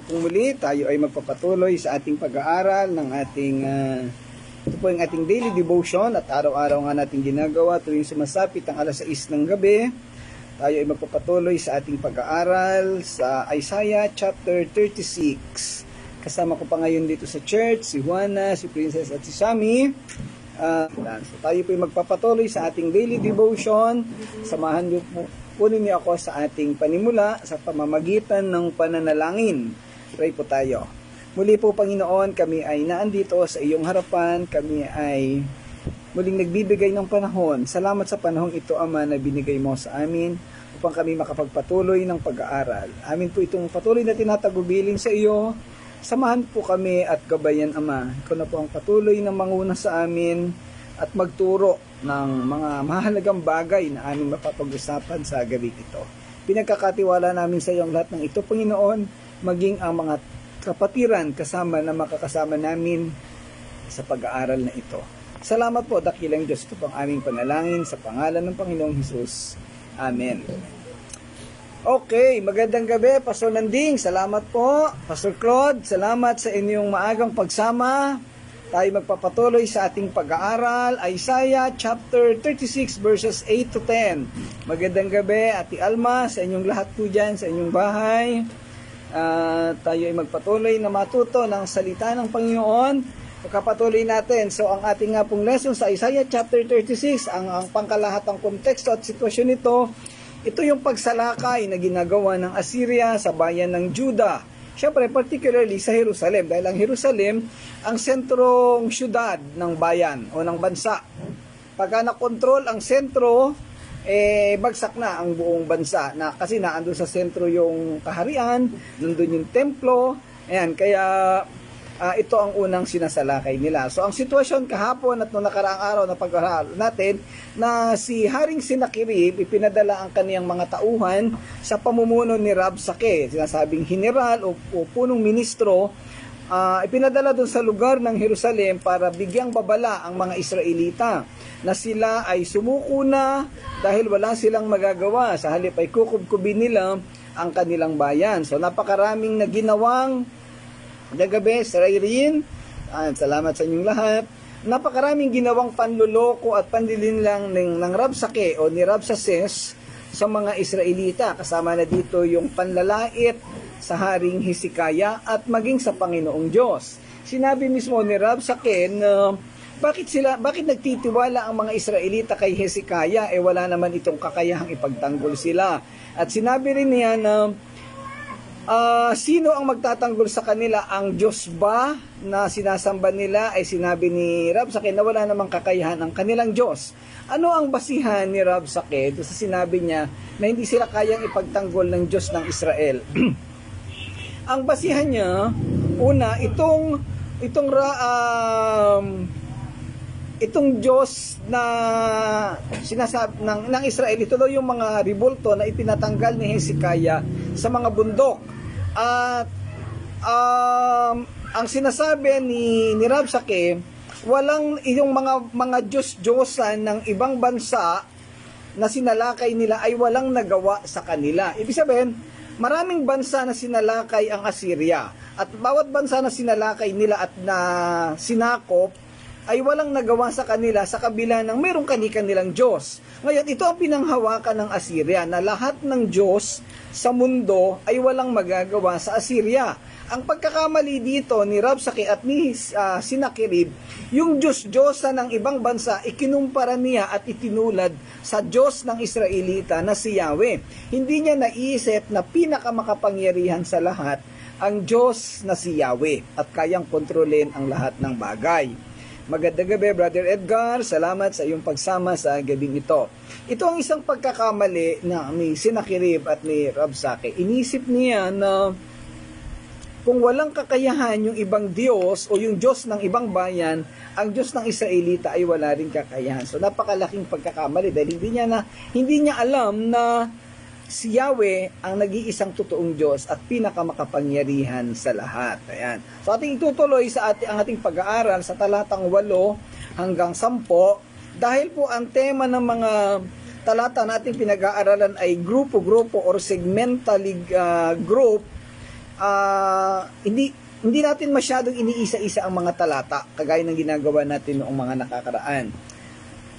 Muli, tayo ay magpapatuloy sa ating pag-aaral ng ating ito po yung ating daily devotion at araw-araw nga natin ginagawa tuwing sumasapit ang alas 6 ng gabi. Tayo ay magpapatuloy sa ating pag-aaral sa Isaiah chapter 36. Kasama ko pa ngayon dito sa church si Juana, si Princess at si Sammy. So tayo po ay magpapatuloy sa ating daily devotion. Samahan niyo po ninyo ako sa ating panimula sa pamamagitan ng pananalangin. Pray po tayo. Muli po, Panginoon, kami ay naandito sa iyong harapan. Kami ay muling nagbibigay ng panahon. Salamat sa panahong ito, Ama, na binigay mo sa amin upang kami makapagpatuloy ng pag-aaral. Amin po itong patuloy na tinatagubilin sa iyo. Samahan po kami at gabayan, Ama. Ikaw na po ang patuloy na manguna sa amin at magturo ng mga mahalagang bagay na aming mapapag-usapan sa gabi ito. Pinagkakatiwala namin sa iyo ang lahat ng ito, Panginoon, maging ang mga kapatiran kasama na makakasama namin sa pag-aaral na ito. Salamat po, dakilang Diyos. Ito pang aming panalangin sa pangalan ng Panginoong Hesus. Amen. Okay, magandang gabi, Pastor Nanding. Salamat po. Pastor Claude, salamat sa inyong maagang pagsama. Tayo magpapatuloy sa ating pag-aaral, Isaiah chapter 36 verses 8 to 10. Magandang gabi, Ate Alma, sa inyong lahat po dyan, sa inyong bahay. Tayo ay magpatuloy na matuto ng salita ng Panginoon. Pagkapatuloy natin, so ang ating nga pong lesson sa Isaiah chapter 36, ang pangkalahatang konteksto at sitwasyon nito, ito yung pagsalakay na ginagawa ng Assyria sa bayan ng Judah. Siyempre, particularly sa Jerusalem, dahil ang Jerusalem, ang sentrong syudad ng bayan o ng bansa. Pagka nakontrol ang sentro, bagsak na ang buong bansa. Kasi naandun sa sentro yung kaharian, nandun yung templo, ayan, kaya ito ang unang sinasalakay nila. So, ang sitwasyon kahapon at noong nakaraang araw na pag-aaral natin, na si Haring Senakirib, ipinadala ang kaniyang mga tauhan sa pamumuno ni Rabsake, sinasabing general o punong ministro, ipinadala doon sa lugar ng Jerusalem para bigyang babala ang mga Israelita na sila ay sumuko na dahil wala silang magagawa. Sa halip ay kukubkubin nila ang kanilang bayan. So, napakaraming na ginawang gabi, Sarayin, salamat sa inyong lahat. Napakaraming ginawang panluloko at panlilinlang ng Rabsake o ni Rabsaces sa mga Israelita. Kasama na dito yung panlalait sa Haring Hezekiah at maging sa Panginoong Diyos. Sinabi mismo ni Rabsake na bakit nagtitiwala ang mga Israelita kay Hezekiah wala naman itong kakayahang ipagtanggol sila. At sinabi rin niya na sino ang magtatanggol sa kanila? Ang Diyos ba na sinasamba nila? Ay sinabi ni Rabsake na wala namang kakayahan ang kanilang Diyos. Ano ang basihan ni Rabsake doon sa sinabi niya na hindi sila kayang ipagtanggol ng Diyos ng Israel? Ang basihan niya, una, itong Diyos na sinasabi ng Israel, ito daw yung mga ribulto na ipinatanggal ni Hezekiah sa mga bundok. At ang sinasabi ni Rabsake, walang yung mga Diyos-Diyosan ng ibang bansa na sinalakay nila ay walang nagawa sa kanila. Ibig sabihin, maraming bansa na sinalakay ang Assyria. At bawat bansa na sinalakay nila at na sinakop, ay walang nagawa sa kanila sa kabila ng mayroong kanilang Diyos. Ngayon, ito ang pinanghawakan ng Assyria, na lahat ng Diyos sa mundo ay walang magagawa sa Assyria. Ang pagkakamali dito ni Rabsake at ni Senakirib, yung Diyos-Diyosa ng ibang bansa, ikinumpara niya at itinulad sa Diyos ng Israelita na si Yahweh. Hindi niya naisip na pinakamakapangyarihan sa lahat ang Diyos na si Yahweh at kayang kontrolin ang lahat ng bagay. Magandang gabi, Brother Edgar. Salamat sa iyong pagsama sa gabing ito. Ito ang isang pagkakamali na ni Senakirib at ni Rabsake. Inisip niya na kung walang kakayahan yung ibang Diyos o yung Diyos ng ibang bayan, ang Diyos ng Israelita ay wala rin kakayahan. So napakalaking pagkakamali dahil hindi niya alam na si Yahweh ang nag-iisang totoong Diyos at pinakamakapangyarihan sa lahat. Ayan. So ating itutuloy ang ating pag-aaral sa talatang 8 hanggang 10 dahil po ang tema ng mga talata nating pinag-aaralan ay grupo-grupo or segmentally group. hindi natin masyadong iniisa-isa ang mga talata kagaya ng ginagawa natin noong mga nakakaraan.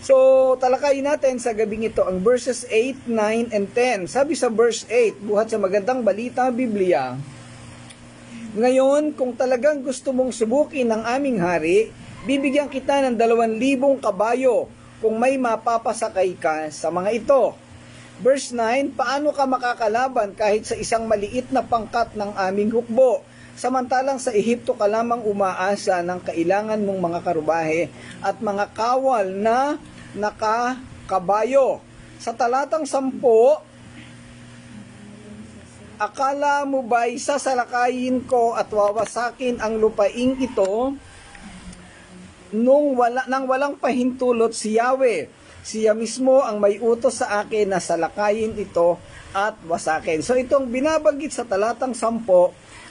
So, talakayin natin sa gabing ito ang verses 8, 9, and 10. Sabi sa verse 8, buhat sa magandang balita Biblia, ngayon, kung talagang gusto mong subukin ng aming hari, bibigyan kita ng 2,000 kabayo kung may mapapasakay ka sa mga ito. Verse 9, paano ka makakalaban kahit sa isang maliit na pangkat ng aming hukbo? Samantalang sa Ehipto ka lamang umaasa ng kailangan mong mga karubahe at mga kawal na nakakabayo. Sa talatang 10, akala mo ba'y sasalakayin ko at wawasakin ang lupaing ito nang walang pahintulot si Yahweh? Siya mismo ang may utos sa akin na salakayin ito at wasakin. So itong binabanggit sa talatang 10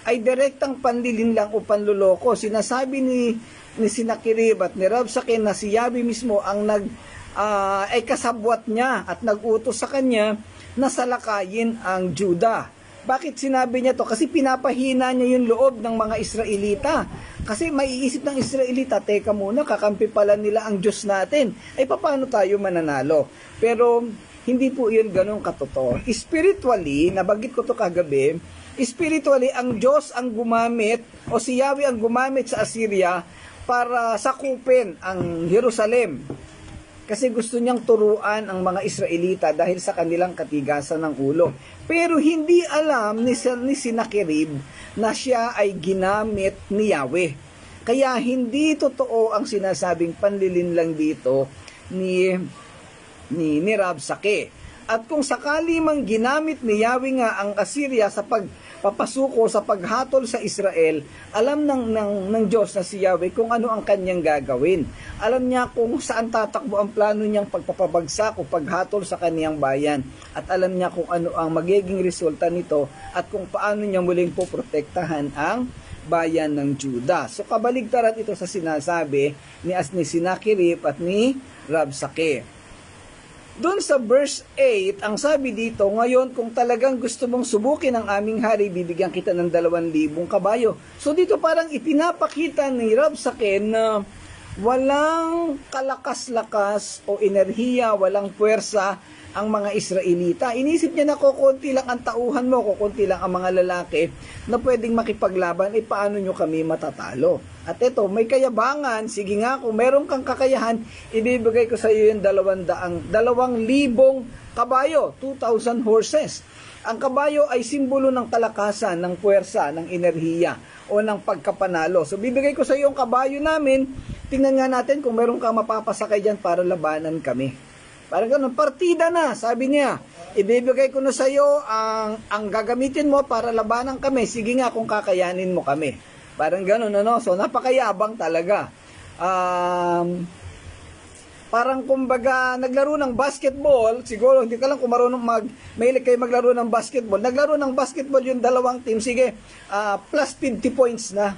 ay direktang panlilinlang o panluloko. Sinasabi ni Senakirib at ni Rabsake na si Yahweh mismo ang ay kasabwat niya at nag-utos sa kanya na salakayin ang Juda. Bakit sinabi niya to? Kasi pinapahina niya yung loob ng mga Israelita. Kasi maiisip ng Israelita, teka muna, kakampi pala nila ang Diyos natin. Ay paano tayo mananalo? Pero hindi po yun ganun katotoo. Spiritually, nabanggit ko to kagabi, spiritually, ang Diyos ang gumamit, o si Yahweh ang gumamit sa Assyria para sakupin ang Jerusalem. Kasi gusto niyang turuan ang mga Israelita dahil sa kanilang katigasan ng ulo. Pero hindi alam ni Senakirib na siya ay ginamit ni Yahweh. Kaya hindi totoo ang sinasabing panlilinlang dito ni Rabsake. At kung sakali mang ginamit ni Yahweh nga ang Assyria sa pagpapasuko, sa paghatol sa Israel, alam ng Diyos na si Yahweh kung ano ang kanyang gagawin. Alam niya kung saan tatakbo ang plano niyang pagpapabagsak o paghatol sa kaniyang bayan. At alam niya kung ano ang magiging resulta nito at kung paano niya muling poprotektahan ang bayan ng Juda. So kabaligtaran ito sa sinasabi ni Senakirib at ni Rabsake. Doon sa verse 8, ang sabi dito, ngayon kung talagang gusto mong subukin ang aming hari, bibigyan kita ng 2,000 kabayo. So dito parang ipinapakita ni Rabsake na walang kalakas-lakas o enerhiya, walang puwersa ang mga Israelita. Inisip niya na kukunti lang ang tauhan mo, kukunti lang ang mga lalaki na pwedeng makipaglaban, paano nyo kami matatalo? At ito, may kayabangan, sige nga, kung meron kang kakayahan, ibibigay ko sa iyo yung 2,000 kabayo, 2,000 horses. Ang kabayo ay simbolo ng kalakasan, ng puwersa, ng enerhiya, o ng pagkapanalo. So, bibigay ko sa iyo yung kabayo namin, tingnan nga natin kung meron kang mapapasakay dyan para labanan kami. Parang ganun, partida na, sabi niya. Ibibigay ko na sa iyo ang gagamitin mo para labanan kami. Sige nga kung kakayanin mo kami. Parang ganun, ano? So, napakayabang talaga. Parang kumbaga, naglaro ng basketball, siguro, hindi ka lang kung marunong mahilig kayo maglaro ng basketball. Naglaro ng basketball yung dalawang team, sige, plus 50 points na.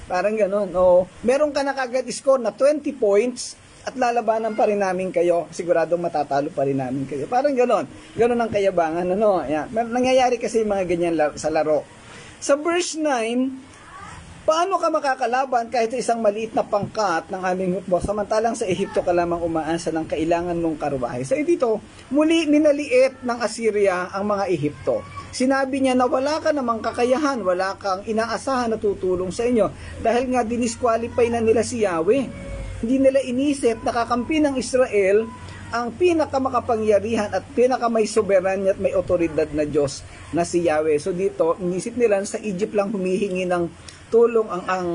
Parang ganun. O, meron ka na kagad score na 20 points, at lalabanan pa rin namin kayo, siguradong matatalo pa rin namin kayo. Parang gano'n. Gano'n ang kayabangan. Ano? Yan. Nangyayari kasi mga ganyan sa laro. Sa verse 9, paano ka makakalaban kahit isang maliit na pangkat ng aming hukbo, samantalang sa Ehipto ka lamang umaasa ng kailangan mong karubahe? So dito, muli minaliit ng Assyria ang mga Ehipto. Sinabi niya na wala ka namang kakayahan, wala kang inaasahan na tutulong sa inyo dahil nga dinisqualify na nila si Yahweh. Hindi nila inisip na kakampi ng Israel ang pinakamakapangyarihan at pinakamay soberanya at may otoridad na Diyos na si Yahweh. So dito, inisip nila sa Egypt lang humihingi ng tulong ang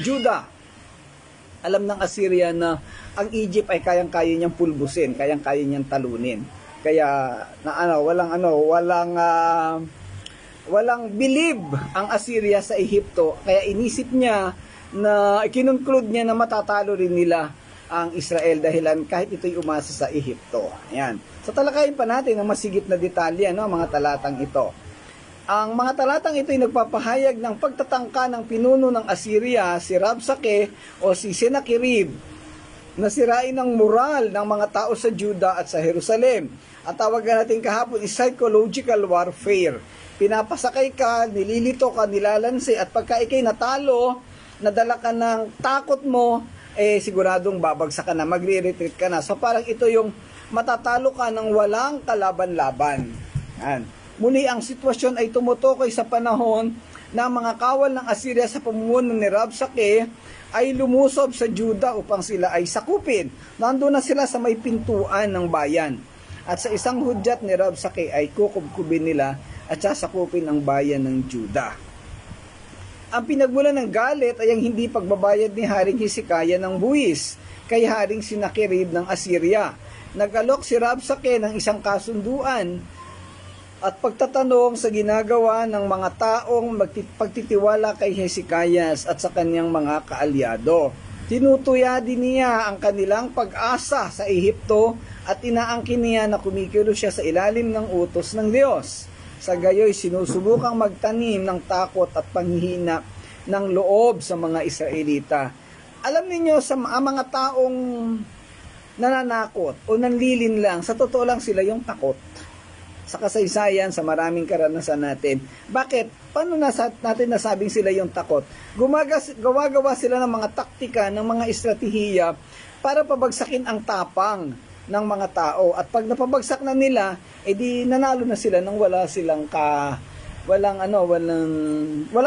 Juda. Alam ng Assyria na ang Egypt ay kayang-kaya niyang pulbusin, kayang-kaya niyang talunin. Kaya walang believe ang Assyria sa Ehipto. Kaya inisip niya na ikinunclude niya na matatalo rin nila ang Israel dahilan kahit ito'y umasa sa Ehipto. Ayan. So talakayin pa natin ang masigit na detalye, mga talatang ito. Ang mga talatang ito ay nagpapahayag ng pagtatangka ng pinuno ng Assyria, si Rabsake o si Senakirib, nasirain ang moral ng mga tao sa Juda at sa Jerusalem. Ang tawag natin kahapon is psychological warfare. Pinapasakay ka, nililito ka, nilalansi, at pagka ikay natalo, nadala ka ng takot mo, siguradong babagsak ka na, magre-retreat ka na. So parang ito yung matatalo ka ng walang kalaban-laban. Yan. Muli, ang sitwasyon ay tumutukoy sa panahon na mga kawal ng Assyria sa pamumuno ni Rabshakeh ay lumusob sa Juda upang sila ay sakupin. Nandun na sila sa may pintuan ng bayan. At sa isang hudyat ni Rabshakeh ay kukubkubin nila at sasakupin ang bayan ng Juda. Ang pinagmulan ng galit ay ang hindi pagbabayad ni Haring Hezekiah ng buwis kay Haring Sennacherib ng Assyria. Nag-alok si Rabshakeh ng isang kasunduan at pagtatanong sa ginagawa ng mga taong pagtitiwala kay Hezekiah at sa kanyang mga kaalyado. Tinutuya din niya ang kanilang pag-asa sa Ehipto at inaangkin niya na kumikilos siya sa ilalim ng utos ng Diyos. Sa gayoy, sinusubukang magtanim ng takot at panghihina ng loob sa mga Israelita. Alam niyo, sa mga taong nananakot o nanlilin lang, sa totoo lang sila yung takot. Sa kasaysayan, sa maraming karanasan natin. Bakit? Paano natin nasabing sila yung takot? Gumagawa sila ng mga taktika, ng mga estratehiya para pabagsakin ang tapang ng mga tao. At pag napabagsak na nila, edi nanalo na sila nang walang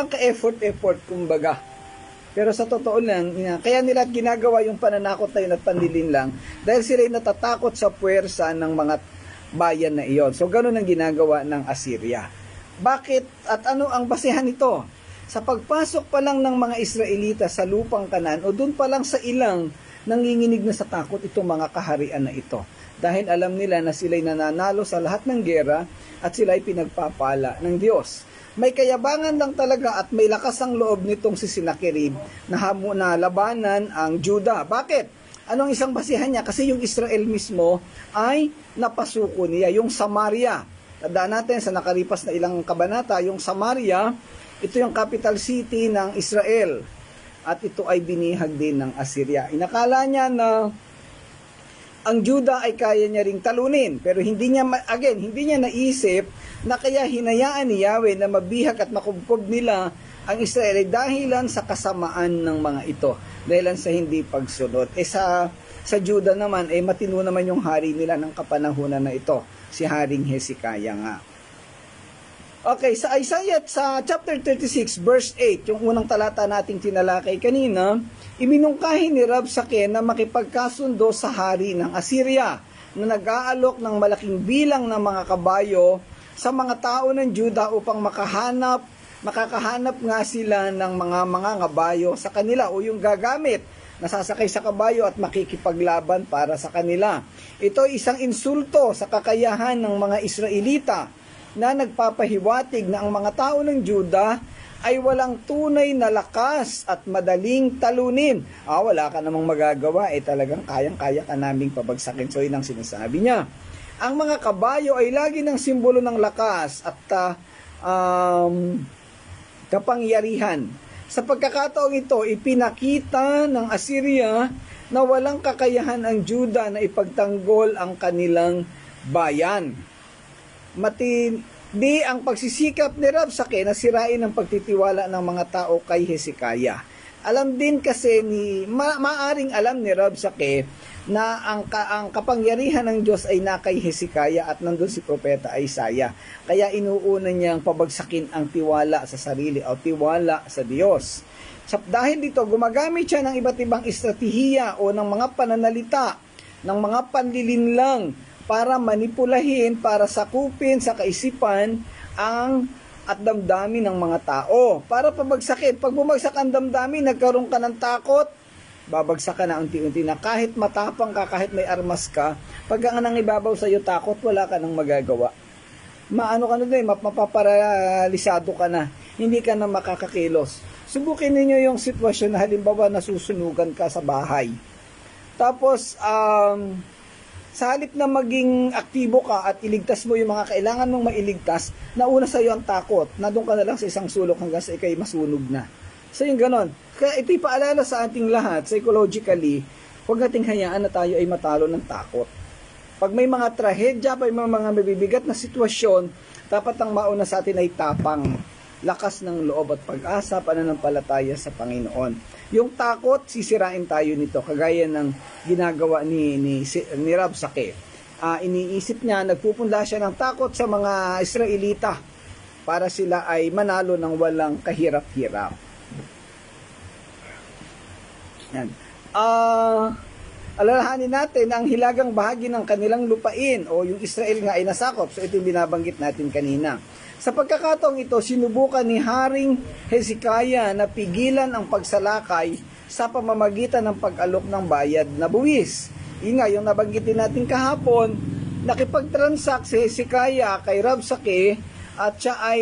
ka-effort, kumbaga. Pero sa totoo lang, kaya nila ginagawa yung pananakot na yun at panlilin lang dahil sila ay natatakot sa puwersa ng mga bayan na iyon. So, ganun ang ginagawa ng Assyria. Bakit at ano ang basehan nito? Sa pagpasok pa lang ng mga Israelita sa lupang Kanan o dun pa lang sa ilang nanginginig na sa takot itong mga kaharian na ito. Dahil alam nila na sila'y nananalo sa lahat ng gera at sila'y pinagpapala ng Diyos. May kayabangan lang talaga at may lakas ang loob nitong si Sennacherib na labanan ang Juda. Bakit? Anong isang basihan niya? Kasi yung Israel mismo ay napasuko niya, yung Samaria. Tandaan natin sa nakalipas na ilang kabanata, yung Samaria, ito yung capital city ng Israel. At ito ay binihag din ng Assyria. Inakala niya na ang Juda ay kaya niya ring talunin. Pero hindi niya naisip na kaya hinayaan ni Yahweh na mabihag at makubkob nila ang Israel ay dahilan sa kasamaan ng mga ito. Dahilan sa hindi pagsunod. Sa Juda naman, matino naman yung hari nila ng kapanahunan na ito. Si Haring Hezekiah nga. Okay, sa Isaiah, sa chapter 36, verse 8, yung unang talata nating tinalakay kanina, iminungkahi ni Rabshakeh na makipagkasundo sa hari ng Assyria na nag-aalok ng malaking bilang ng mga kabayo sa mga tao ng Juda upang makakahanap nga sila ng mga ngabayo sa kanila o yung gagamit nasasakay sa kabayo at makikipaglaban para sa kanila. Ito ay isang insulto sa kakayahan ng mga Israelita na nagpapahiwatig na ang mga tao ng Juda ay walang tunay na lakas at madaling talunin. Wala ka namang magagawa, talagang kayang-kaya ka naming pabagsakin. So yun ang sinasabi niya. Ang mga kabayo ay lagi ng simbolo ng lakas at kapangyarihan. Sa pagkakataong ito, ipinakita ng Assyria na walang kakayahan ang Juda na ipagtanggol ang kanilang bayan. Matindi ang pagsisikap ni Rabshakeh na sirain ang pagtitiwala ng mga tao kay Hezekiah. Alam din kasi maaring alam ni Rabshakeh na ang kapangyarihan ng Diyos ay nakay Hezekiah at nandun si Propeta Isaiah. Kaya inuuna niyang pabagsakin ang tiwala sa sarili o tiwala sa Diyos. Dahil dito, gumagamit siya ng iba't ibang estratehiya o ng mga pananalita, ng mga panlilinlang para manipulahin, para sakupin sa kaisipan at damdamin ng mga tao. Para pabagsakin. Pag bumagsak ang damdamin, nagkaroon ka ng takot, babagsak ka na unti-unti na kahit matapang ka, kahit may armas ka, pag ang nang ibabaw sa iyo takot, wala ka nang magagawa. Mapaparalisado ka na, hindi ka na makakakilos. Subukin ninyo yung sitwasyon na halimbawa nasusunugan ka sa bahay. Tapos, sa halip na maging aktibo ka at iligtas mo yung mga kailangan mong mailigtas, nauna sa iyo ang takot, na doon ka na lang sa isang sulok hanggang sa ikay masunog na. So yung ganon. Kaya ito'y paalala sa ating lahat, psychologically, huwag nating hayaan na tayo ay matalo ng takot. Pag may mga trahedya, may mga mabibigat na sitwasyon, dapat ang mauna sa atin ay tapang, lakas ng loob at pag-asa, pananampalataya sa Panginoon. Yung takot, sisirain tayo nito, kagaya ng ginagawa ni Rabsakeh. Iniisip niya, nagpupunla siya ng takot sa mga Israelita para sila ay manalo ng walang kahirap-hirap. Yan. Alalahanin natin na ang hilagang bahagi ng kanilang lupain o yung Israel nga ay nasakop. So ito yung binabanggit natin kanina. Sa pagkakataong ito, sinubukan ni Haring Hezekiah na pigilan ang pagsalakay sa pamamagitan ng pag-alok ng bayad na buwis. Yung nabanggitin natin kahapon, nakipag-transact si Hezekiah kay Rabsakeh at siya ay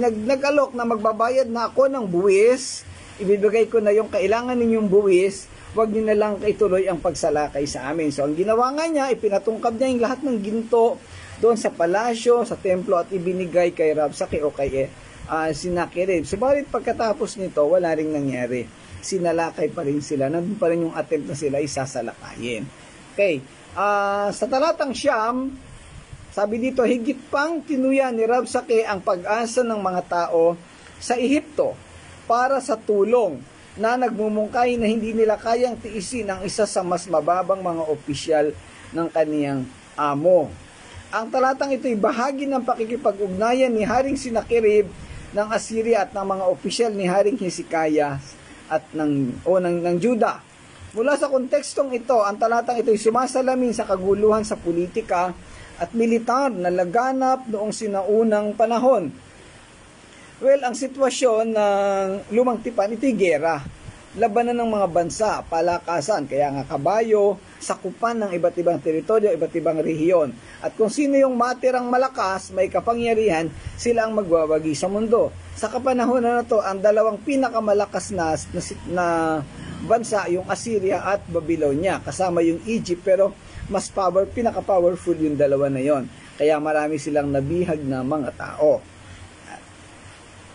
nag-alok na magbabayad na ako ng buwis. Ibibigay ko na yung kailangan ninyong buwis, wag niyo na lang ituloy ang pagsalakay sa amin. So ang ginawa nga niya, ipinatungkab niya yung lahat ng ginto doon sa palasyo, sa templo at ibinigay kay Rabsakeh o kay Sennacherib. Subalit pagkatapos nito, wala ring nangyari. Sinalakay pa rin sila, nandun pa rin yung attempt na sila isasalakayin. Okay, sa talatang Siyam, sabi dito, higit pang tinuya ni Rabsakeh ang pag-asa ng mga tao sa Ehipto para sa tulong na nagmumungkay na hindi nila kayang tiisin ang isa sa mas mababang mga opisyal ng kaniyang amo. Ang talatang ito ay bahagi ng pakikipag-ugnayan ni Haring Sennacherib ng Assyria at ng mga opisyal ni Haring Hezekiah at ng Juda. Mula sa kontekstong ito, ang talatang ito ay sumasalamin sa kaguluhan sa politika at militar na laganap noong sinaunang panahon. Well, ang sitwasyon ng Lumang Tipan, ito'y gera. Labanan ng mga bansa, palakasan, kaya nga kabayo, sakupan ng iba't ibang teritoryo, iba't ibang rehiyon. At kung sino yung matirang malakas, may kapangyarihan, sila ang magwawagi sa mundo. Sa kapanahon na to, ang dalawang pinakamalakas na bansa, yung Assyria at Babylonia, kasama yung Egypt, pero mas pinaka-powerful yung dalawa na yon. Kaya marami silang nabihag na mga tao.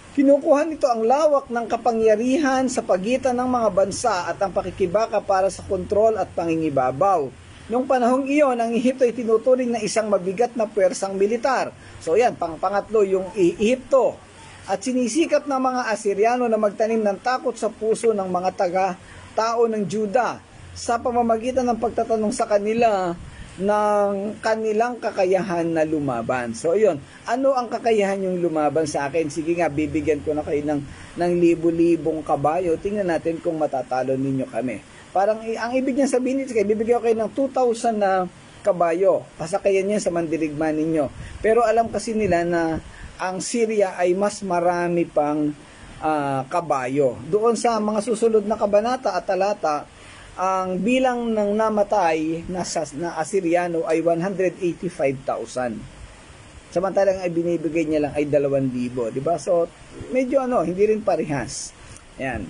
Kinukuha nito ang lawak ng kapangyarihan sa pagitan ng mga bansa at ang pakikibaka para sa kontrol at pangingibabaw. Noong panahong iyon, ang Ehipto ay tinuturing na isang mabigat na puwersang militar. So yan, pangatlo yung Ehipto. At sinisikat ng mga Asyriano na magtanim ng takot sa puso ng mga taga-tao ng Juda sa pamamagitan ng pagtatanong sa kanila ng kanilang kakayahan na lumaban. So, yun. Ano ang kakayahan yung lumaban sa akin? Sige nga, bibigyan ko na kayo ng libu-libong kabayo. Tingnan natin kung matatalo ninyo kami. Parang, ang ibig niya sabihin nito, bibigyan ko kayo ng 2,000 na kabayo. Pasakayan niya sa mandirigma ninyo. Pero alam kasi nila na ang Syria ay mas marami pang kabayo. Doon sa mga susunod na kabanata at talata, ang bilang ng namatay na Asyriano ay 185,000. Samantalang ay binibigay niya lang ay 2,000, di ba? So medyo hindi rin parehas. Ayan.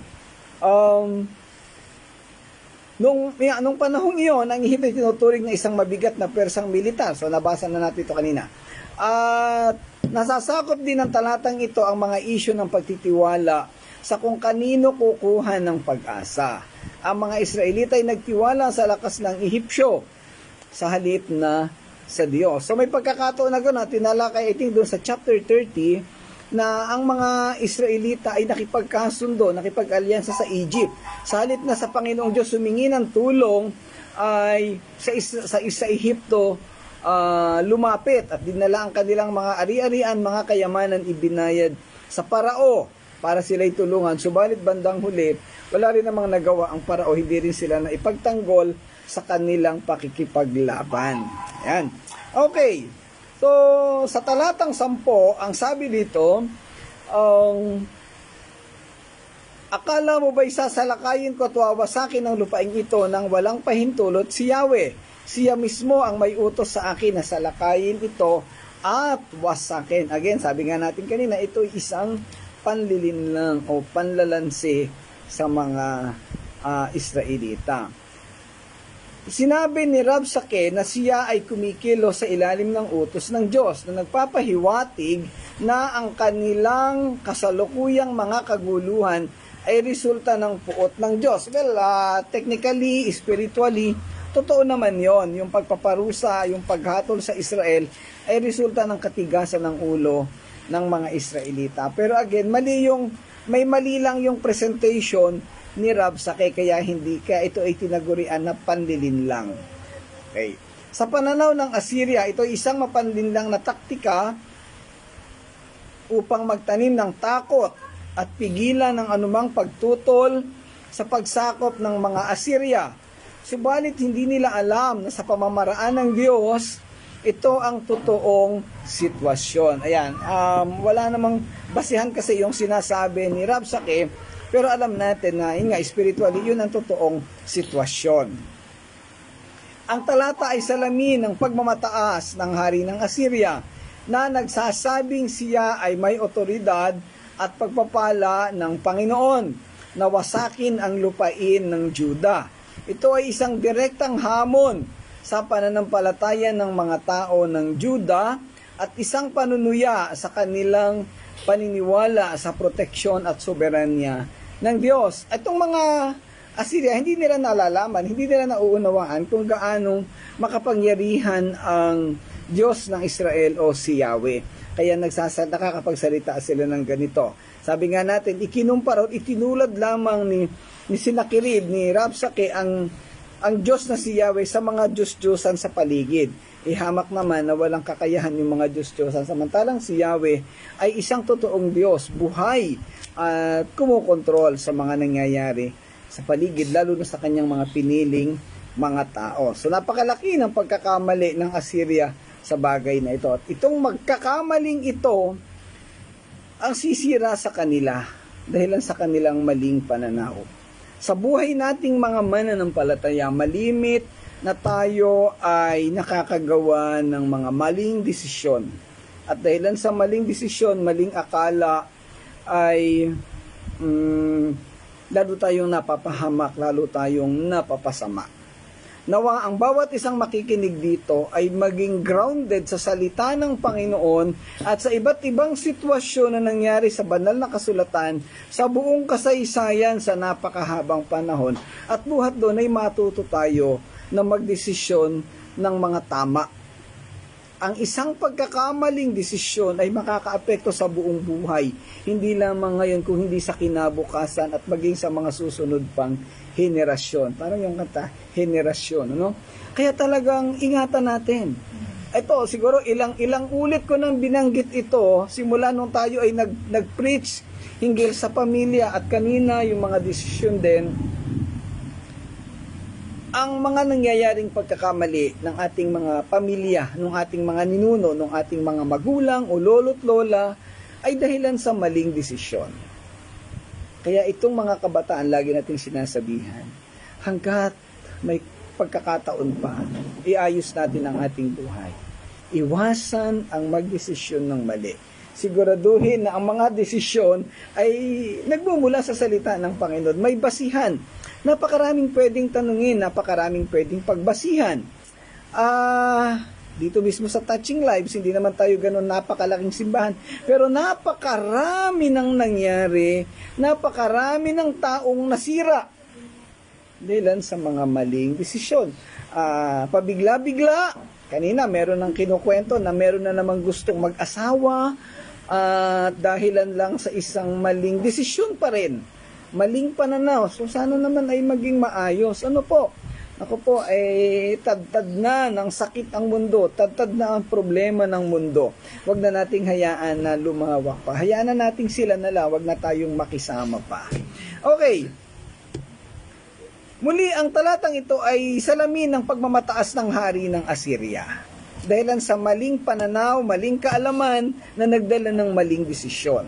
Nung panahong iyon, ang Ehipto ay tinuturing na isang mabigat na persang militar. So nabasa na natin ito kanina. At nasasakop din ng talatang ito ang mga isyu ng pagtitiwala sa kung kanino kukuha ng pag-asa. Ang mga Israelita ay nagtiwala sa lakas ng Ehipsyo sa halip na sa Diyos. So may pagkakataon na gano'n, tinalakay I think doon sa chapter 30 na ang mga Israelita ay nakipagkasundo, nakipag-alyansa sa Egypt. Sa halip na sa Panginoong Diyos humingi ng tulong ay sa Ehipto lumapit at dinala ang kanilang mga ari-arian, mga kayamanan ibinayad sa Parao para sila'y tulungan. Subalit bandang huli, wala rin namang nagawa ang Parao, hindi rin sila na ipagtanggol sa kanilang pakikipaglaban. Ayan. Okay. So, sa talatang 10, ang sabi dito, akala mo ba'y sasalakayin ko at wawasakin ang lupain ito nang walang pahintulot si Yahweh? Siya mismo ang may utos sa akin na salakayin ito at wasakin. Again, sabi nga natin kanina, ito ay isang panlilinlang o panlalansi sa mga Israelita. Sinabi ni Rabsakeh na siya ay kumikilo sa ilalim ng utos ng Diyos na nagpapahiwatig na ang kanilang kasalukuyang mga kaguluhan ay resulta ng puot ng Diyos. Well, technically, spiritually, totoo naman yon. Yung pagpaparusa, yung paghatol sa Israel ay resulta ng katigasan ng ulo ng mga Israelita. Pero again, may mali lang yung presentation ni Rabsakeh, kaya ito ay tinagurian na panlilinlang. Okay. Sa pananaw ng Assyria, ito ay isang mapanlinlang na taktika upang magtanim ng takot at pigilan ng anumang pagtutol sa pagsakop ng mga Assyria. Subalit hindi nila alam na sa pamamaraan ng Diyos, ito ang totoong sitwasyon. Ayan, wala namang basihan kasi yung sinasabi ni Rabsakeh, pero alam natin na spiritually, yun ang totoong sitwasyon. Ang talata ay salamin ng pagmamataas ng hari ng Assyria na nagsasabing siya ay may otoridad at pagpapala ng Panginoon na wasakin ang lupain ng Juda. Ito ay isang direktang hamon sa pananampalataya ng mga tao ng Juda at isang panunuya sa kanilang paniniwala sa proteksyon at soberanya ng Diyos. Itong mga Assyria, hindi nila nalalaman, hindi nila nauunawaan kung gaano makapangyarihan ang Diyos ng Israel o si Yahweh. Kaya nakakapagsalita sila ng ganito. Sabi nga natin, ikinumpara at itinulad lamang ni Sennacherib, ni Rabsakeh ang Diyos na si Yahweh sa mga Diyos-Diyosan sa paligid. Ihamak naman na walang kakayahan yung mga Diyos-Diyosan. Samantalang si Yahweh ay isang totoong Diyos, buhay at kumukontrol sa mga nangyayari sa paligid, lalo na sa kanyang mga piniling mga tao. So napakalaki ng pagkakamali ng Assyria sa bagay na ito. At itong magkakamaling ito ang sisira sa kanila dahilan sa kanilang maling pananaw. Sa buhay nating mga mananampalataya, malimit na tayo ay nakakagawa ng mga maling desisyon. At dahilan sa maling desisyon, maling akala, ay lalo tayong napapahamak, lalo tayong napapasama. Nawa ang bawat isang makikinig dito ay maging grounded sa salita ng Panginoon at sa iba't ibang sitwasyon na nangyari sa banal na kasulatan sa buong kasaysayan sa napakahabang panahon. At buhat doon ay matuto tayo na magdesisyon ng mga tama. Ang isang pagkakamaling desisyon ay makakaapekto sa buong buhay. Hindi lamang ngayon kung hindi sa kinabukasan at maging sa mga susunod pang henerasyon. Parang yung kanta, henerasyon. Ano? Kaya talagang ingatan natin. Ito, siguro ilang ulit ko nang binanggit ito simula nung tayo ay nag-preach hinggil sa pamilya at kanina yung mga desisyon din. Ang mga nangyayaring pagkakamali ng ating mga pamilya, ng ating mga ninuno, ng ating mga magulang o lolo't lola ay dahilan sa maling desisyon. Kaya itong mga kabataan lagi nating sinasabihan, hanggat may pagkakataon pa, iayos natin ang ating buhay. Iwasan ang magdesisyon ng mali. Siguraduhin na ang mga desisyon ay nagmumula sa salita ng Panginoon. May basihan. Napakaraming pwedeng tanungin, napakaraming pwedeng pagbasihan. Dito mismo sa Touching Lives, hindi naman tayo ganun napakalaking simbahan, pero napakarami nang nangyari, napakarami ng taong nasira dahil sa mga maling desisyon. Pabigla-bigla, kanina meron ng kinukwento na meron na namang gustong mag-asawa, dahilan lang sa isang maling desisyon pa rin. Maling pananaw. So sana naman ay maging maayos. Ano po? Ako po ay tad-tad na ng sakit ang mundo. Tad-tad na ang problema ng mundo. Huwag na nating hayaan na lumawak pa. Hayaan na nating sila nala. Huwag na tayong makisama pa. Okay. Muli, ang talatang ito ay salamin ng pagmamataas ng hari ng Assyria. Dahilan sa maling pananaw, maling kaalaman na nagdala ng maling desisyon.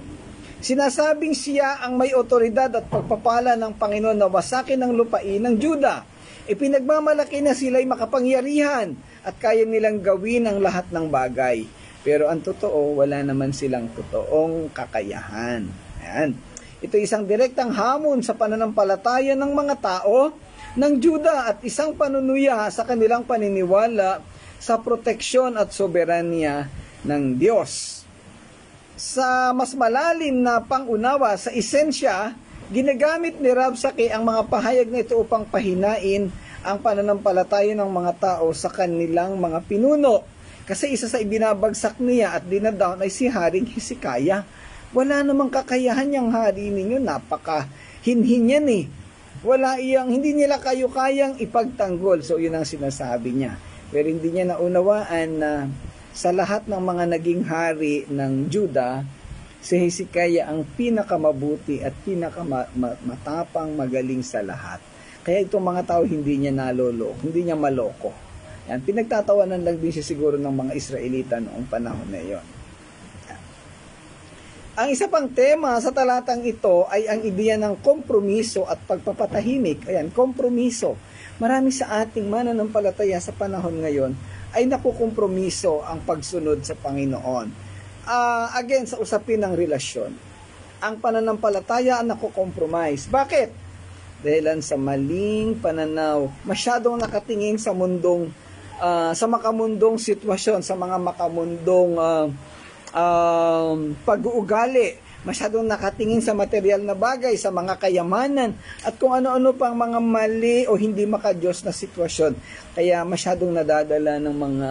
Sinasabing siya ang may otoridad at pagpapala ng Panginoon na wasakin ang lupain ng Juda. Ipinagmamalaki na sila'y makapangyarihan at kaya nilang gawin ang lahat ng bagay. Pero ang totoo, wala naman silang totoong kakayahan. Ayan. Ito isang direktang hamon sa pananampalataya ng mga tao ng Juda at isang panunuya sa kanilang paniniwala sa proteksyon at soberanya ng Diyos. Sa mas malalim na pangunawa sa esensya Ginagamit ni Rabsake ang mga pahayag na ito upang pahinain ang pananampalataya ng mga tao sa kanilang mga pinuno. Kasi isa sa ibinabagsak niya at dinadown ay si Haring Hezekiah. Wala namang kakayahan niyang hari ninyo, napaka-hinhin yan eh. Hindi nila kayo kayang ipagtanggol. So yun ang sinasabi niya. Pero hindi niya naunawaan na sa lahat ng mga naging hari ng Juda, si Hezekiah ang pinakamabuti at pinakamatapang magaling sa lahat. Kaya itong mga tao hindi niya hindi niya maloko. Yan, pinagtatawanan lang din siya siguro ng mga Israelita noong panahon na iyon. Ang isa pang tema sa talatang ito ay ang ideya ng kompromiso at pagpapatahimik. Ayan, kompromiso. Marami sa ating mananampalataya sa panahon ngayon ay nakukompromiso ang pagsunod sa Panginoon. Again, sa usapin ng relasyon, ang pananampalataya ang nakukompromise. Bakit? Dahil sa maling pananaw, masyadong nakatingin sa mundong, sa makamundong sitwasyon, sa mga makamundong pag-uugali, masyadong nakatingin sa material na bagay, sa mga kayamanan, at kung ano-ano pang mga mali o hindi makadiyos na sitwasyon. Kaya masyadong nadadala ng mga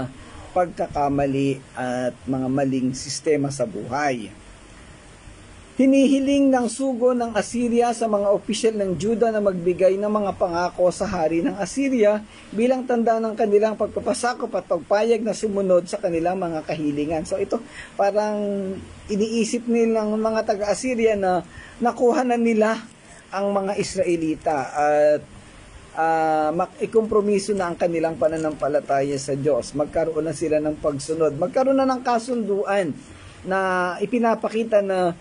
pagkakamali at mga maling sistema sa buhay. Hinihiling ng sugo ng Assyria sa mga opisyal ng Juda na magbigay ng mga pangako sa hari ng Assyria bilang tanda ng kanilang pagpapasakop at pagpayag na sumunod sa kanilang mga kahilingan. So ito parang iniisip nilang mga taga-Assyria na nakuha na nila ang mga Israelita at ikompromiso na ang kanilang pananampalataya sa Diyos. Magkaroon na sila ng pagsunod. Magkaroon na ng kasunduan na ipinapakita na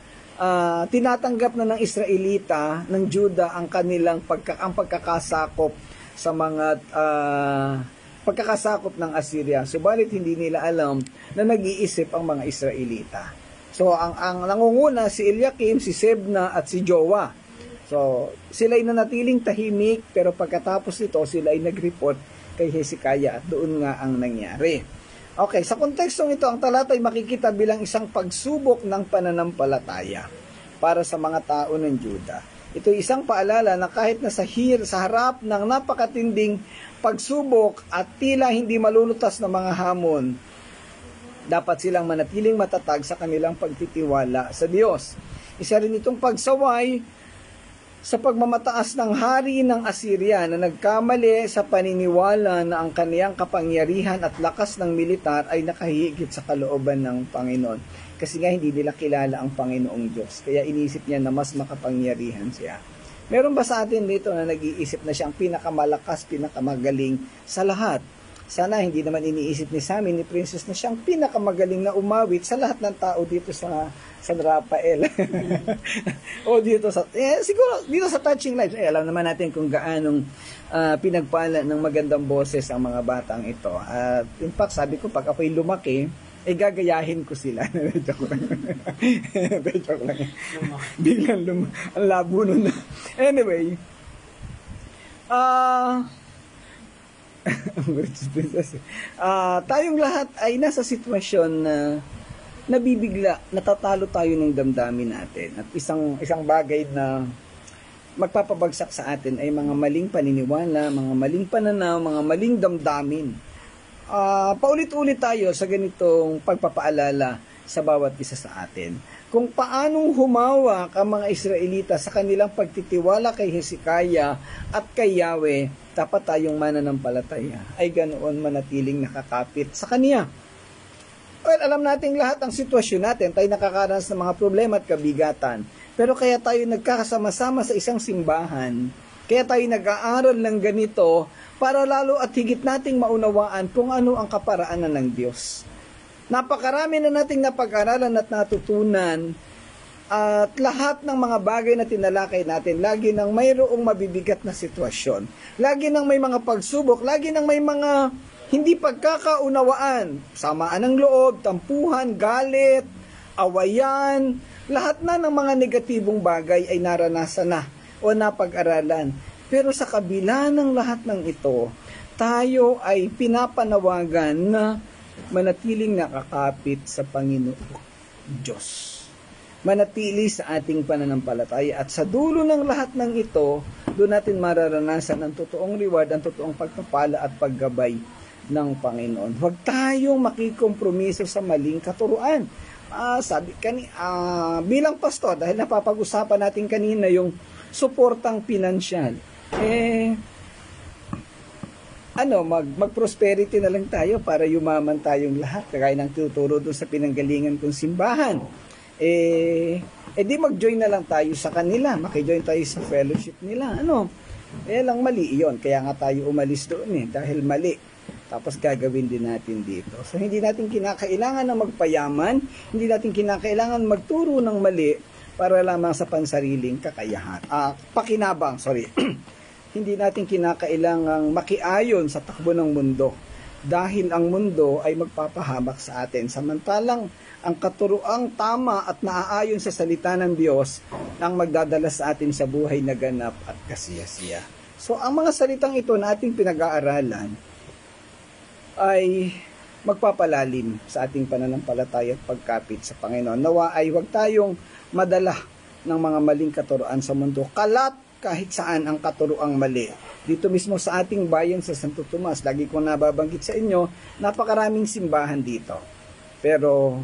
tinatanggap na ng Israelita, ng Juda, ang kanilang pagkakasakop sa mga pagkakasakop ng Assyria. Subalit hindi nila alam na nag-iisip ang mga Israelita. So ang nangunguna si Eliakim, si Sebna at si Joah. So sila ay nanatiling tahimik, pero pagkatapos nito sila ay nag-report kay Hezekiah at doon nga ang nangyari. Okay, sa kontekstong ito, ang talata ay makikita bilang isang pagsubok ng pananampalataya para sa mga tao ng Juda. Ito ay isang paalala na kahit na sa harap ng napakatinding pagsubok at tila hindi malulutas na mga hamon, dapat silang manatiling matatag sa kanilang pagtitiwala sa Diyos. Isa rin itong pagsaway sa pagmamataas ng hari ng Assyria na nagkamali sa paniniwala na ang kaniyang kapangyarihan at lakas ng militar ay nakahigit sa kalooban ng Panginoon. Kasi nga hindi nila kilala ang Panginoong Diyos. Kaya inisip niya na mas makapangyarihan siya. Meron ba sa atin dito na nag-iisip na siyang pinakamalakas, pinakamagaling sa lahat? Sana hindi naman iniisip ni Sammy, ni Princess, na siyang pinakamagaling na umawit sa lahat ng tao dito sa San Rafael. O dito sa, siguro dito sa Touching Lives, alam naman natin kung gaanong pinagpala ng magandang boses ang mga batang ito. In fact, sabi ko, pag ako'y lumaki, gagayahin ko sila. Joke lang. Joke lang. Biglang ang labo nun. Anyway, tayong lahat ay nasa sitwasyon na nabibigla, natatalo tayo ng damdamin natin. At isang bagay na magpapabagsak sa atin ay mga maling paniniwala, mga maling pananaw, mga maling damdamin. Paulit-ulit tayo sa ganitong pagpapaalala sa bawat isa sa atin. Kung paanong humawak ang mga Israelita sa kanilang pagtitiwala kay Hezekiah at kay Yahweh, dapat tayong mananampalataya ay ganoon manatiling nakakapit sa Kanya. Well, alam nating lahat ang sitwasyon natin, tayo nakakaranas ng mga problema at kabigatan. Pero kaya tayo nagkakasama-sama sa isang simbahan, kaya tayo nag-aaral ng ganito para lalo at higit nating maunawaan kung ano ang kaparaanan ng Diyos. Napakarami na nating napag-aralan at natutunan at lahat ng mga bagay na tinalakay natin, lagi nang mayroong mabibigat na sitwasyon. Lagi nang may mga pagsubok, lagi nang may mga hindi pagkakaunawaan, samaan ng loob, tampuhan, galit, awayan, lahat na ng mga negatibong bagay ay naranasan na o napag-aralan. Pero sa kabila ng lahat ng ito, tayo ay pinapanawagan na manatiling nakakapit sa Panginoong Diyos. manatili sa ating pananampalataya. At sa dulo ng lahat ng ito, doon natin mararanasan ang totoong reward, ang totoong pagpapala at paggabay ng Panginoon. Huwag tayong makikompromiso sa maling katuruan. Bilang pastor, dahil napapag-usapan natin kanina yung suportang pinansyal, mag-prosperity na lang tayo para yumaman tayong lahat, kagaya ng tuturo doon sa pinanggalingan kong simbahan. Di mag-join na lang tayo sa kanila, makijoin tayo sa fellowship nila. Lang mali iyon, kaya nga tayo umalis doon dahil mali. Tapos gagawin din natin dito. So hindi natin kinakailangan na magpayaman, hindi natin kinakailangan magturo ng mali para lamang sa pansariling kakayahan. Pakinabang, sorry. Hindi natin kinakailangang makiayon sa takbo ng mundo dahil ang mundo ay magpapahamak sa atin. Samantalang ang katuroang tama at naaayon sa salita ng Diyos ang magdadala sa atin sa buhay na ganap at kasiyasiya. So ang mga salitang ito na ating pinag-aaralan ay magpapalalim sa ating pananampalataya at pagkapit sa Panginoon. Nawa ay huwag tayong madala ng mga maling katuruan sa mundo. Kalat kahit saan ang katuruang mali. Dito mismo sa ating bayan sa Santo Tomas, lagi kong nababanggit sa inyo, napakaraming simbahan dito. Pero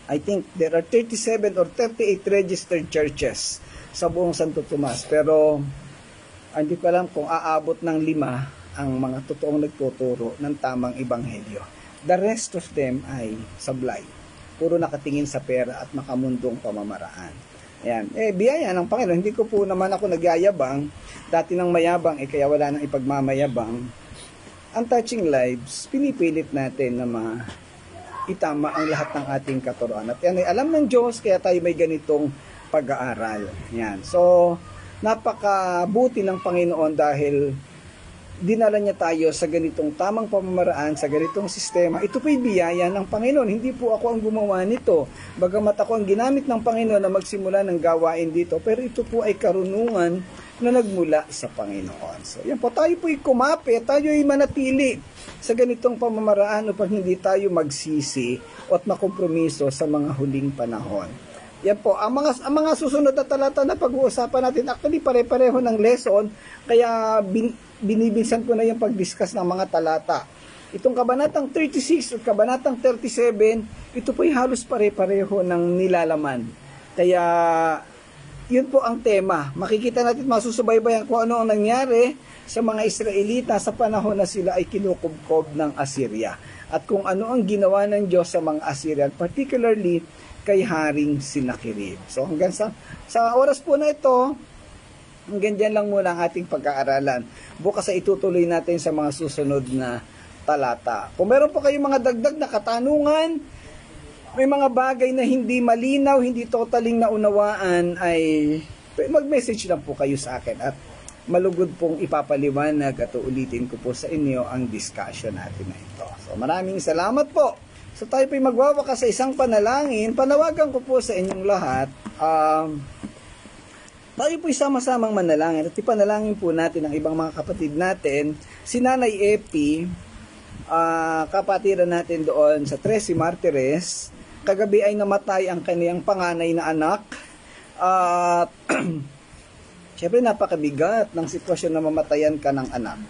I think there are 37 or 38 registered churches sa buong Santo Tomas. Pero hindi ko alam kung aabot ng 5 ang mga totoong nagtuturo ng tamang ebanghelyo. The rest of them ay sablay. Puro nakatingin sa pera at makamundong pamamaraan. Ayan. Biyaya ng Panginoon. Hindi ko po naman ako nagyayabang. Dati nang mayabang, kaya wala nang ipagmamayabang. Ang touching lives, pinipilit natin na itama ang lahat ng ating katuruan. At yan ay alam ng Diyos, kaya tayo may ganitong pag-aaral. Yan. So, napakabuti ng Panginoon dahil dinala niya tayo sa ganitong tamang pamamaraan, sa ganitong sistema. Ito po'y biyaya ng Panginoon. Hindi po ako ang gumawa nito. Bagamat ako ang ginamit ng Panginoon na magsimula ng gawain dito, pero ito po ay karunungan na nagmula sa Panginoon. So, yan po, tayo po'y kumapit, tayo ay manatili sa ganitong pamamaraan upang hindi tayo magsisi o at makompromiso sa mga huling panahon. Yan po, ang mga susunod na talata na pag-uusapan natin, actually pare-pareho ng lesson, kaya binibisan ko na yung pag-discuss ng mga talata. Itong kabanatang 36 at kabanatang 37, ito po'y halos pare-pareho ng nilalaman. Kaya, yun po ang tema. Makikita natin, masusubaybayan kung ano ang nangyari sa mga Israelita sa panahon na sila ay kinukubkob ng Assyria. At kung ano ang ginawa ng Diyos sa mga Assyrian, particularly kay Haring Sinakerib. So hanggang sa oras po na ito, hanggang dyan lang muna ang ating pag-aaralan. Bukas ay itutuloy natin sa mga susunod na talata. Kung meron po kayong mga dagdag na katanungan, may mga bagay na hindi malinaw, hindi totaling naunawaan, ay mag-message lang po kayo sa akin at malugod pong ipapaliwanag at uulitin ko po sa inyo ang discussion natin na ito. So maraming salamat po. So tayo po'y magwawakas sa isang panalangin. Panawagan ko po sa inyong lahat. Tayo po'y sama-samang manalangin at ipanalangin po natin ang ibang mga kapatid natin. Si Nanay Epi, kapatiran natin doon sa 13 Martires. Kagabi ay namatay ang kaniyang panganay na anak. At syempre napakabigat ng sitwasyon na mamatayan ka ng anak.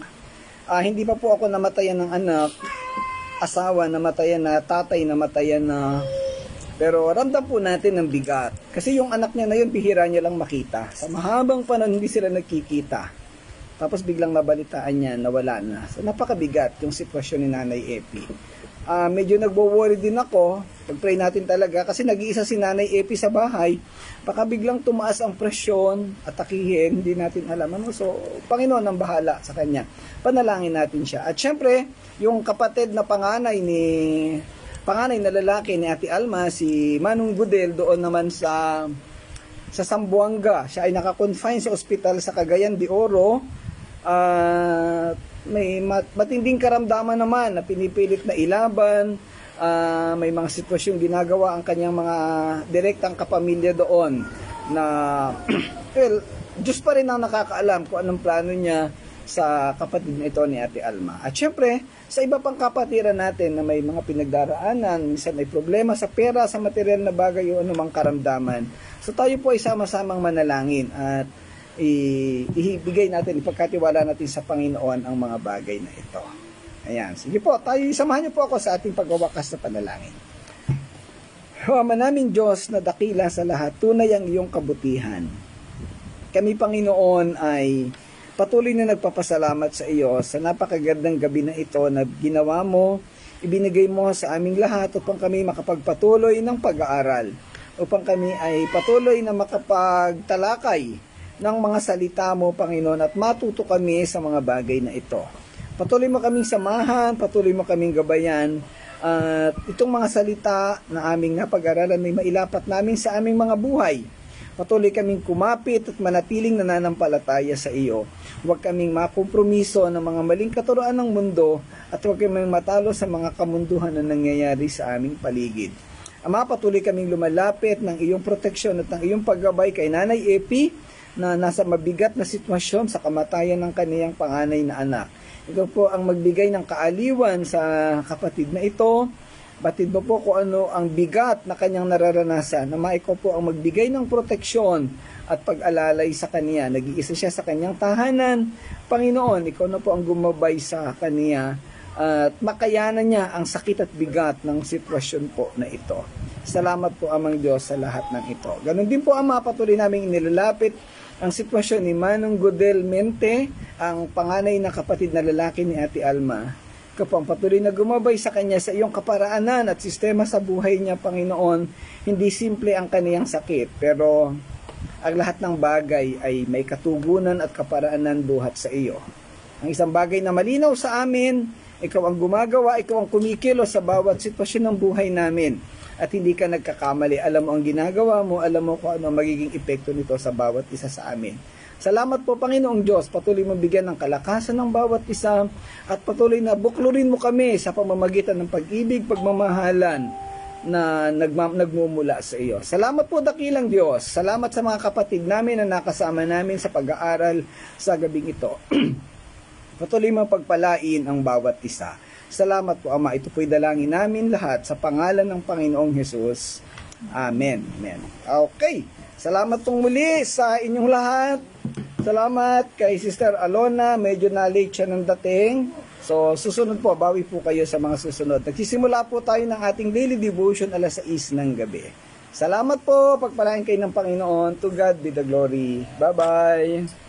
Hindi pa po ako namatayan ng anak. Asawa namatayan na, tatay namatayan na, pero ramdam po natin ang bigat. Kasi yung anak niya na yun, bihira niya lang makita. Sa mahabang panahon, hindi sila nagkikita. Tapos biglang mabalitaan niya, nawala na. So napakabigat yung sitwasyon ni Nanay Epi. Medyo nagwo-worry din ako. Pag-pray natin talaga, kasi nag-iisa si Nanay Epi sa bahay. Baka biglang tumaas ang presyon, atakihin, hindi natin alam. So, Panginoon ang bahala sa kanya. Panalangin natin siya. At syempre, yung kapatid na panganay na lalaki ni Ate Alma, si Manong Gudel, doon naman sa Zamboanga. Siya ay nakakonfine sa ospital sa Cagayan de Oro. May matinding karamdaman naman na pinipilit na ilaban. May mga sitwasyong ginagawa ang kanyang mga direktang kapamilya doon na well, Diyos pa rin ang nakakaalam kung anong plano niya. sa kapatid na ito ni Ate Alma. At syempre, sa iba pang kapatiran natin na may mga pinagdaraanan, minsan may problema sa pera, sa material na bagay o anumang karamdaman. So tayo po ay sama-samang manalangin at ibigay natin, ipagkatiwala natin sa Panginoon ang mga bagay na ito. Ayan, sige po, tayo, samahan niyo po ako sa ating pagwawakas na panalangin. O Ama namin Diyos na dakila sa lahat, tunay ang iyong kabutihan. Kami Panginoon ay patuloy na nagpapasalamat sa iyo sa napakagandang gabi na ito na ginawa mo, ibinigay mo sa aming lahat upang kami makapagpatuloy ng pag-aaral, upang kami ay patuloy na makapagtalakay ng mga salita mo, Panginoon, at matuto kami sa mga bagay na ito. Patuloy mo kaming samahan, patuloy mo kaming gabayan, at itong mga salita na aming napag-aralan ay mailapat namin sa aming mga buhay. Patuloy kaming kumapit at manatiling nananampalataya sa iyo. Huwag kaming makompromiso ng mga maling katuroan ng mundo at huwag kaming matalo sa mga kamunduhan na nangyayari sa aming paligid. Ama, patuloy kaming lumalapit ng iyong proteksyon at ng iyong paggabay kay Nanay Epi na nasa mabigat na sitwasyon sa kamatayan ng kaniyang panganay na anak. Ikaw po ang magbigay ng kaaliwan sa kapatid na ito. Batid mo po kung ano ang bigat na kanyang nararanasan. Ama, ikaw po ang magbigay ng proteksyon at pag-alalay sa kanya. Nag-iisa siya sa kanyang tahanan. Panginoon, ikaw na po ang gumabay sa kanya at makayanan niya ang sakit at bigat ng sitwasyon po na ito. Salamat po, Amang Diyos, sa lahat ng ito. Ganon din po, Ama, patuloy namin inilalapit ang sitwasyon ni Manong Godel Mente, ang panganay na kapatid na lalaki ni Ate Alma. Kapag patuloy na gumabay sa kanya sa iyong kaparaanan at sistema sa buhay niya, Panginoon, hindi simple ang kaniyang sakit, pero ang lahat ng bagay ay may katugunan at kaparaanan buhat sa iyo. Ang isang bagay na malinaw sa amin, ikaw ang gumagawa, ikaw ang kumikilos sa bawat sitwasyon ng buhay namin. At hindi ka nagkakamali. Alam mo ang ginagawa mo, alam mo kung ano ang magiging epekto nito sa bawat isa sa amin. Salamat po, Panginoong Diyos, patuloy mo bigyan ng kalakasan ng bawat isa at patuloy na buklurin mo kami sa pamamagitan ng pag-ibig, pagmamahalan na nagmumula sa iyo. Salamat po, dakilang Diyos. Salamat sa mga kapatid namin na nakasama namin sa pag-aaral sa gabing ito. Patuloy mo pagpalain ang bawat isa. Salamat po, Ama. Ito po'y dalangin namin lahat sa pangalan ng Panginoong Hesus. Amen. Amen. Okay. Salamat pong muli sa inyong lahat. Salamat kay Sister Alona. Medyo na-late siya ng dating. So, susunod po. Bawi po kayo sa mga susunod. Nagsisimula po tayo ng ating daily devotion alas 6 ng gabi. Salamat po. Pagpalain kayo ng Panginoon. To God be the glory. Bye-bye.